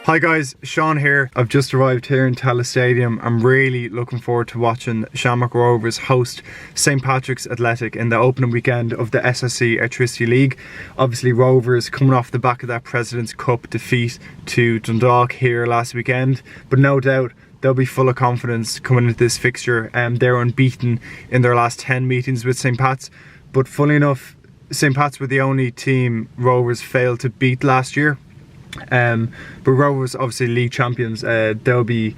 Hi guys, Sean here. I've just arrived here in Tallaght Stadium. I'm really looking forward to watching Shamrock Rovers host St Patrick's Athletic in the opening weekend of the SSC Airtricity League. Obviously Rovers coming off the back of that President's Cup defeat to Dundalk here last weekend, but no doubt they'll be full of confidence coming into this fixture. They're unbeaten in their last 10 meetings with St Pat's, but funnily enough, St Pat's were the only team Rovers failed to beat last year. But Rovers, obviously league champions, they'll be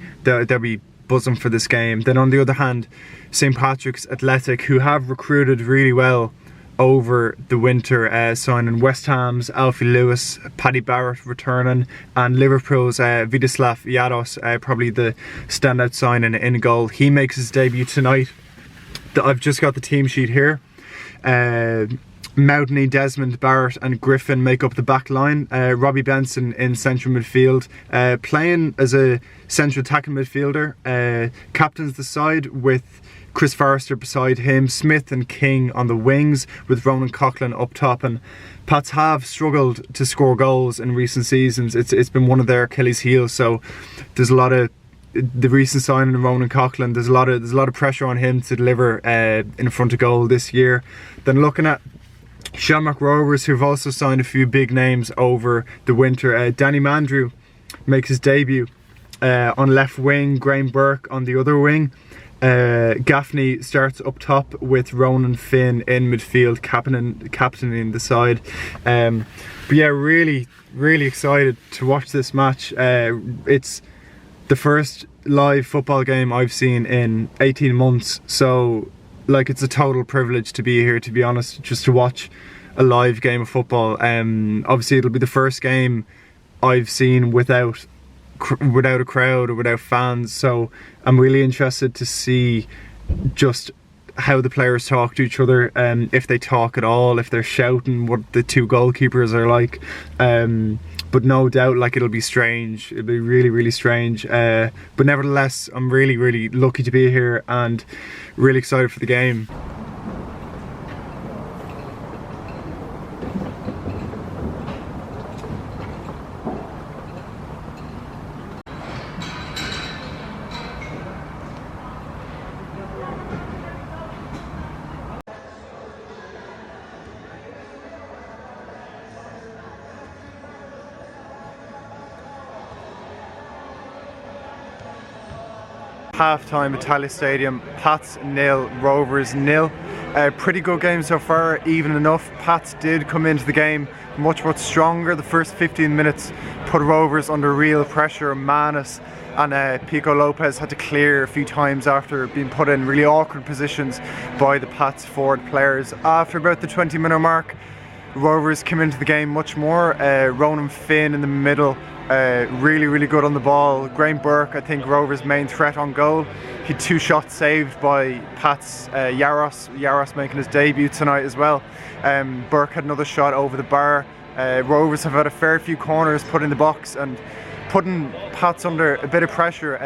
buzzing for this game. Then on the other hand, St Patrick's Athletic, who have recruited really well over the winter, signing West Ham's Alfie Lewis, Paddy Barrett returning, and Liverpool's Vidislav Yados, probably the standout signing in goal. He makes his debut tonight. I've just got the team sheet here. Mountainy, Desmond, Barrett and Griffin make up the back line. Robbie Benson in central midfield, playing as a central attacking midfielder. Captains the side with Chris Forrester beside him, Smith and King on the wings with Ronan Coughlin up top. And Pats have struggled to score goals in recent seasons. It's been one of their Achilles heels, so there's a lot of the recent signing of Ronan Coughlin, there's a lot of pressure on him to deliver in front of goal this year. Then looking at Shamrock Rovers, who've also signed a few big names over the winter. Danny Mandrew makes his debut on left wing, Graham Burke on the other wing. Gaffney starts up top with Ronan Finn in midfield, captaining the side. But yeah, really excited to watch this match. It's the first live football game I've seen in 18 months, so like it's a total privilege to be here, to be honest, just to watch a live game of football. Obviously it'll be the first game I've seen without a crowd or without fans, so I'm really interested to see just how the players talk to each other, if they talk at all, if they're shouting, what the two goalkeepers are like. But no doubt, like, it'll be strange. It'll be really strange. But nevertheless, I'm really lucky to be here and really excited for the game. Half-time at Tallaght Stadium, Pats 0, Rovers 0. Pretty good game so far, even enough. Pats did come into the game much stronger. The first 15 minutes put Rovers under real pressure. Manis and Pico Lopez had to clear a few times after being put in really awkward positions by the Pats forward players. After about the 20-minute mark, Rovers came into the game much more. Ronan Finn in the middle, really good on the ball. Graham Burke, I think Rovers' main threat on goal. He had 2 shots saved by Pat's Yaros making his debut tonight as well. Burke had another shot over the bar. Rovers have had a fair few corners put in the box and putting Pats under a bit of pressure.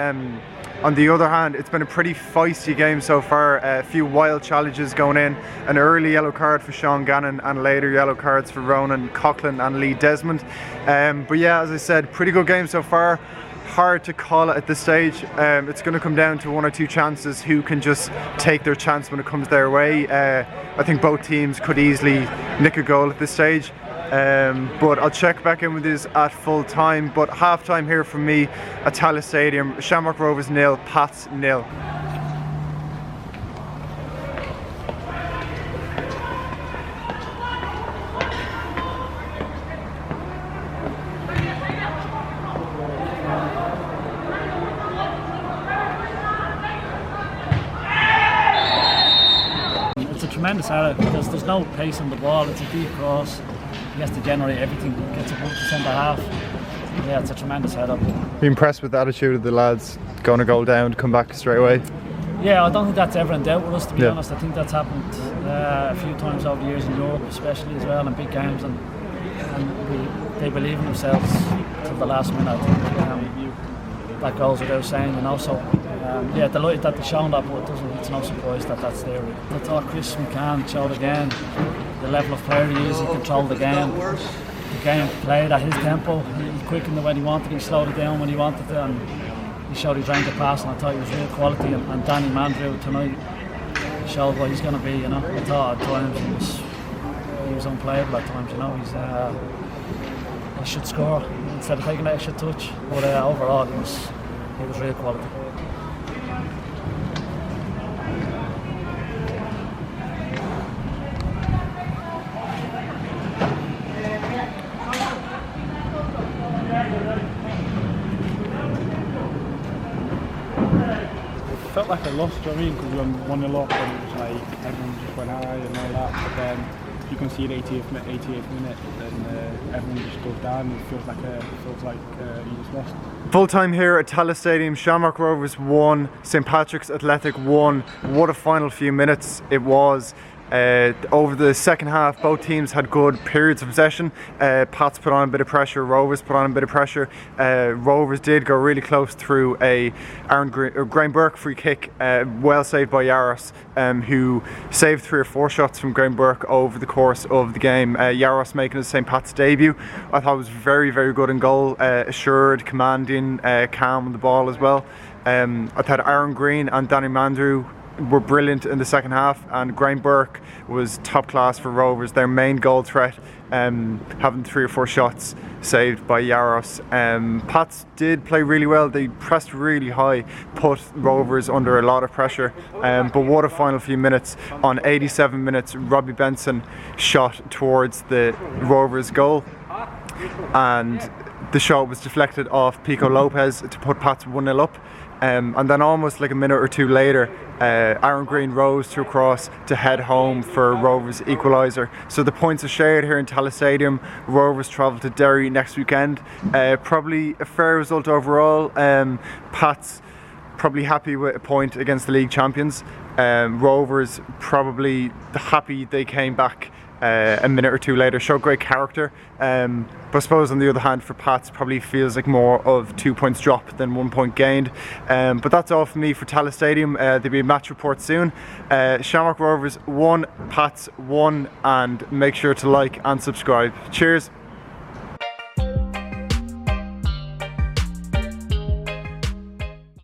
On the other hand, it's been a pretty feisty game so far. A few wild challenges going in. An early yellow card for Sean Gannon and later yellow cards for Ronan Coughlin and Lee Desmond. But yeah, as I said, pretty good game so far. Hard to call it at this stage. It's going to come down to 1 or 2 chances who can just take their chance when it comes their way. I think both teams could easily nick a goal at this stage. But I'll check back in with this at full time. But half time here from me at Tallaght Stadium. Shamrock Rovers 0, Pats 0. It's a tremendous error because there's no pace on the ball. It's a deep cross. He has to generate everything, gets it up to centre half. Yeah, it's a tremendous header. Are you impressed with the attitude of the lads going a goal down, come back straight away? Yeah, I don't think that's ever in doubt with us, to be honest. I think that's happened a few times over the years in Europe, especially as well, in big games, and they believe in themselves till the last minute. I think that goes without saying, you know. So yeah, delighted that they've shown that, but it's no surprise that that's there. I thought Chris McCann showed again the level of player he is. He controlled the game. The the game played at his tempo. He quickened it when he wanted, he slowed it down when he wanted to, and he showed he drank the pass, and I thought he was real quality. And Danny Mandrew tonight showed what he's going to be, you know. I thought at times he was unplayable at times, you know. He should score instead of taking an extra touch, but overall he was real quality. Felt like I lost, do you know what I mean? Because we won 1-0 up and it was like everyone just went high and all that. But then you can see the 88th minute, and everyone just goes down. And it feels like you just lost. Full time here at Tallaght Stadium. Shamrock Rovers 1, St Patrick's Athletic 1. What a final few minutes it was. Over the second half, both teams had good periods of possession. Pats put on a bit of pressure, Rovers put on a bit of pressure. Rovers did go really close through a Graham Burke free kick, well saved by Yaros, who saved 3 or 4 shots from Graham Burke over the course of the game. Yaros making his St Pat's debut, I thought was very, very good in goal, assured, commanding, calm on the ball as well. I thought Aaron Green and Danny Mandrew were brilliant in the second half, and Graham Burke was top class for Rovers. Their main goal threat, having 3 or 4 shots saved by Yaros. Pats did play really well. They pressed really high, put Rovers under a lot of pressure, but what a final few minutes. On 87 minutes, Robbie Benson shot towards the Rovers goal, and the shot was deflected off Pico Lopez to put Pats 1-0 up. And then almost like a minute or two later, Aaron Green rose to a cross to head home for Rovers' equaliser. So the points are shared here in Tallaght Stadium. Rovers travel to Derry next weekend. Probably a fair result overall. Pats probably happy with a point against the league champions. Rovers probably happy they came back a minute or two later, showed great character. But I suppose on the other hand for Pats, probably feels like more of 2 points dropped than 1 point gained. But that's all from me for Tallaght Stadium. There'll be a match report soon. Shamrock Rovers 1, Pats 1, and make sure to like and subscribe. Cheers.